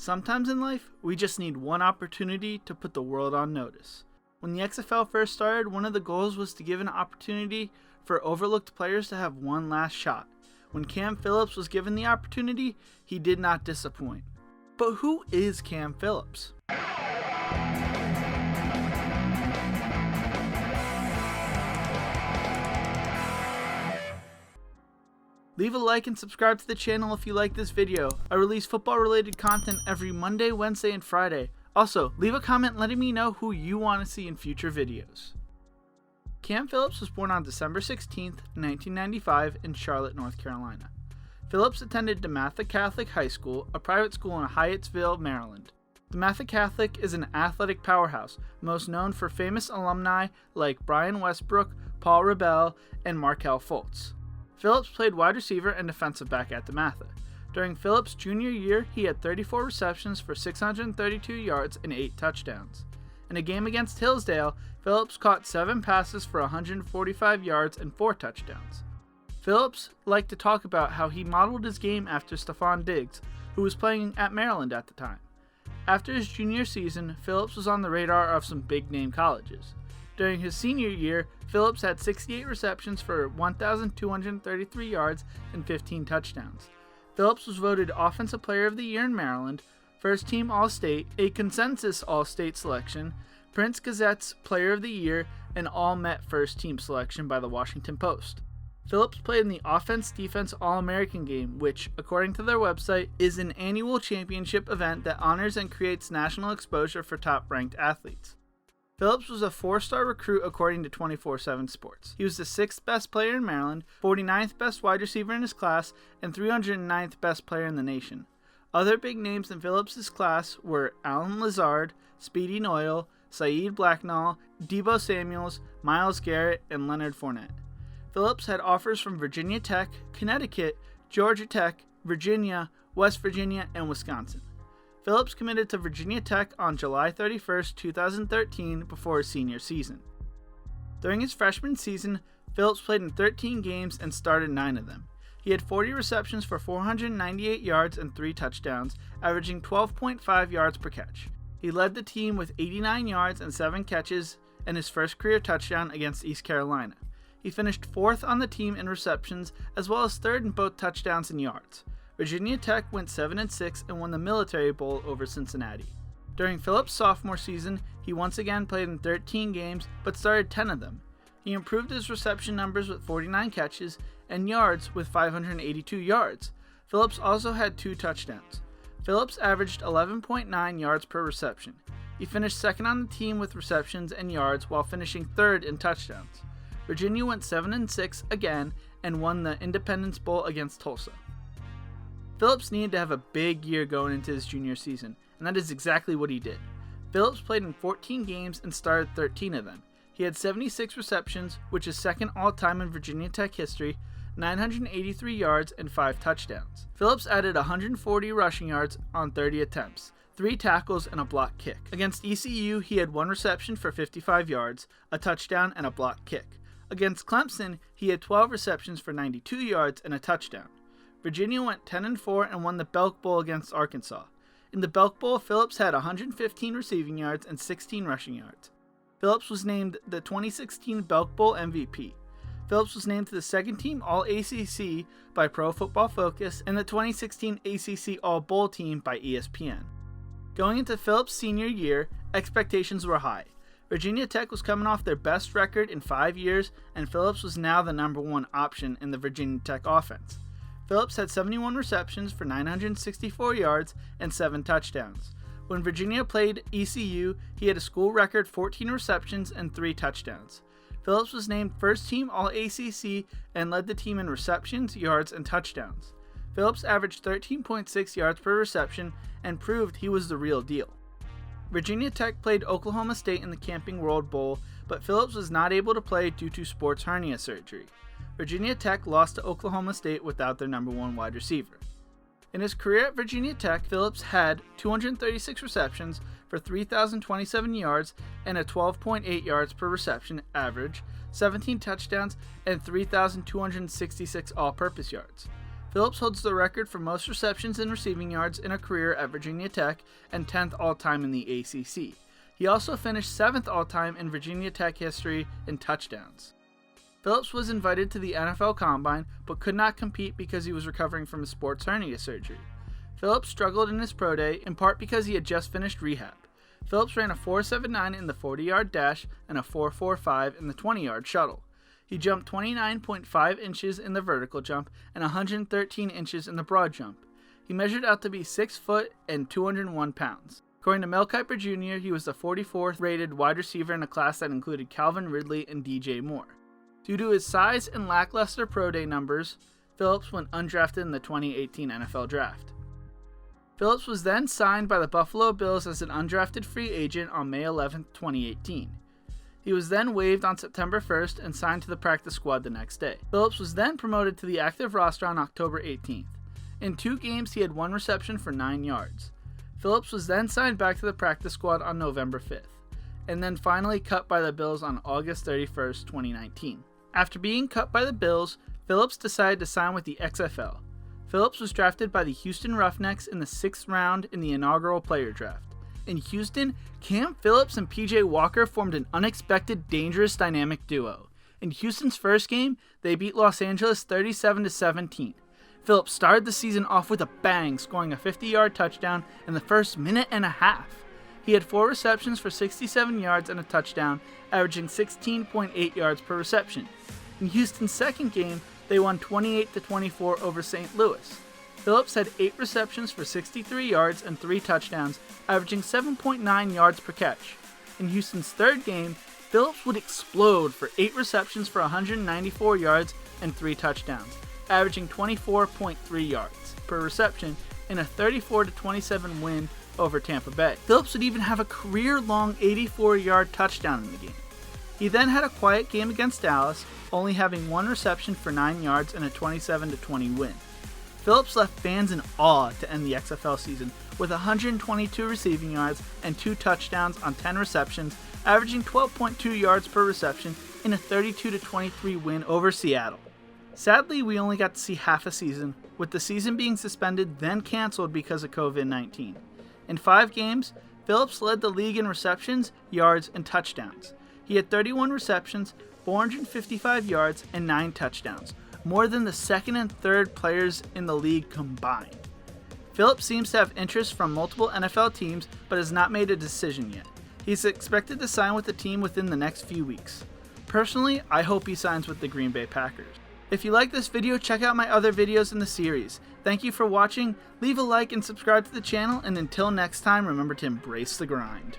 Sometimes in life, we just need one opportunity to put the world on notice. When the XFL first started, one of the goals was to give an opportunity for overlooked players to have one last shot. When Cam Phillips was given the opportunity, he did not disappoint. But who is Cam Phillips? Leave a like and subscribe to the channel if you like this video. I release football related content every Monday, Wednesday, and Friday. Also, leave a comment letting me know who you want to see in future videos. Cam Phillips was born on December 16, 1995 in Charlotte, North Carolina. Phillips attended DeMatha Catholic High School, a private school in Hyattsville, Maryland. DeMatha Catholic is an athletic powerhouse, most known for famous alumni like Brian Westbrook, Paul Rebell, and Markelle Fultz. Phillips played wide receiver and defensive back at DeMatha. During Phillips' junior year, he had 34 receptions for 632 yards and 8 touchdowns. In a game against Hillsdale, Phillips caught 7 passes for 145 yards and 4 touchdowns. Phillips liked to talk about how he modeled his game after Stephon Diggs, who was playing at Maryland at the time. After his junior season, Phillips was on the radar of some big-name colleges. During his senior year, Phillips had 68 receptions for 1,233 yards and 15 touchdowns. Phillips was voted Offensive Player of the Year in Maryland, First Team All-State, a Consensus All-State selection, Prince Gazette's Player of the Year, and All-Met First Team selection by the Washington Post. Phillips played in the Offense-Defense All-American game, which, according to their website, is an annual championship event that honors and creates national exposure for top-ranked athletes. Phillips was a 4-star recruit according to 24/7 Sports. He was the 6th best player in Maryland, 49th best wide receiver in his class, and 309th best player in the nation. Other big names in Phillips' class were Alan Lazard, Speedy Noyle, Saeed Blacknall, Deebo Samuels, Myles Garrett, and Leonard Fournette. Phillips had offers from Virginia Tech, Connecticut, Georgia Tech, Virginia, West Virginia, and Wisconsin. Phillips committed to Virginia Tech on July 31, 2013 before his senior season. During his freshman season, Phillips played in 13 games and started 9 of them. He had 40 receptions for 498 yards and 3 touchdowns, averaging 12.5 yards per catch. He led the team with 89 yards and 7 catches and his first career touchdown against East Carolina. He finished 4th on the team in receptions as well as 3rd in both touchdowns and yards. Virginia Tech went 7-6 and won the Military Bowl over Cincinnati. During Phillips' sophomore season, he once again played in 13 games but started 10 of them. He improved his reception numbers with 49 catches and yards with 582 yards. Phillips also had 2 touchdowns. Phillips averaged 11.9 yards per reception. He finished 2nd on the team with receptions and yards while finishing 3rd in touchdowns. Virginia went 7-6 again and won the Independence Bowl against Tulsa. Phillips needed to have a big year going into his junior season, and that is exactly what he did. Phillips played in 14 games and started 13 of them. He had 76 receptions, which is 2nd all-time in Virginia Tech history, 983 yards, and 5 touchdowns. Phillips added 140 rushing yards on 30 attempts, 3 tackles, and a block kick. Against ECU, he had 1 reception for 55 yards, a touchdown, and a block kick. Against Clemson, he had 12 receptions for 92 yards and a touchdown. Virginia went 10-4 and won the Belk Bowl against Arkansas. In the Belk Bowl, Phillips had 115 receiving yards and 16 rushing yards. Phillips was named the 2016 Belk Bowl MVP. Phillips was named to the 2nd team All-ACC by Pro Football Focus and the 2016 ACC All-Bowl team by ESPN. Going into Phillips' senior year, expectations were high. Virginia Tech was coming off their best record in 5 years, and Phillips was now the number 1 option in the Virginia Tech offense. Phillips had 71 receptions for 964 yards and 7 touchdowns. When Virginia played ECU, he had a school record 14 receptions and 3 touchdowns. Phillips was named First Team All-ACC and led the team in receptions, yards, and touchdowns. Phillips averaged 13.6 yards per reception and proved he was the real deal. Virginia Tech played Oklahoma State in the Camping World Bowl, but Phillips was not able to play due to sports hernia surgery. Virginia Tech lost to Oklahoma State without their number 1 wide receiver. In his career at Virginia Tech, Phillips had 236 receptions for 3,027 yards and a 12.8 yards per reception average, 17 touchdowns, and 3,266 all-purpose yards. Phillips holds the record for most receptions and receiving yards in a career at Virginia Tech and 10th all-time in the ACC. He also finished 7th all-time in Virginia Tech history in touchdowns. Phillips was invited to the NFL Combine, but could not compete because he was recovering from a sports hernia surgery. Phillips struggled in his pro day, in part because he had just finished rehab. Phillips ran a 4.79 in the 40-yard dash and a 4.45 in the 20-yard shuttle. He jumped 29.5 inches in the vertical jump and 113 inches in the broad jump. He measured out to be 6 foot and 201 pounds. According to Mel Kiper Jr., he was the 44th rated wide receiver in a class that included Calvin Ridley and DJ Moore. Due to his size and lackluster pro day numbers, Phillips went undrafted in the 2018 NFL Draft. Phillips was then signed by the Buffalo Bills as an undrafted free agent on May 11, 2018. He was then waived on September 1st and signed to the practice squad the next day. Phillips was then promoted to the active roster on October 18th. In 2 games, he had 1 reception for 9 yards. Phillips was then signed back to the practice squad on November 5th, and then finally cut by the Bills on August 31st, 2019. After being cut by the Bills, Phillips decided to sign with the XFL. Phillips was drafted by the Houston Roughnecks in the 6th round in the inaugural player draft. In Houston, Cam Phillips and PJ Walker formed an unexpected, dangerous dynamic duo. In Houston's first game, they beat Los Angeles 37-17. Phillips started the season off with a bang, scoring a 50-yard touchdown in the first minute and a half. He had 4 receptions for 67 yards and a touchdown, averaging 16.8 yards per reception. In Houston's second game, they won 28-24 over St. Louis. Phillips had 8 receptions for 63 yards and 3 touchdowns, averaging 7.9 yards per catch. In Houston's third game, Phillips would explode for 8 receptions for 194 yards and 3 touchdowns, averaging 24.3 yards per reception in a 34-27 win over Tampa Bay. Phillips would even have a career-long 84-yard touchdown in the game. He then had a quiet game against Dallas, only having 1 reception for 9 yards in a 27-20 win. Phillips left fans in awe to end the XFL season with 122 receiving yards and 2 touchdowns on 10 receptions, averaging 12.2 yards per reception in a 32-23 win over Seattle. Sadly, we only got to see half a season, with the season being suspended then canceled because of COVID-19. In 5 games, Phillips led the league in receptions, yards, and touchdowns. He had 31 receptions, 455 yards, and 9 touchdowns, more than the second and third players in the league combined. Phillips seems to have interest from multiple NFL teams, but has not made a decision yet. He's expected to sign with the team within the next few weeks. Personally, I hope he signs with the Green Bay Packers. If you like this video, check out my other videos in the series. Thank you for watching, leave a like and subscribe to the channel, and until next time, remember to embrace the grind.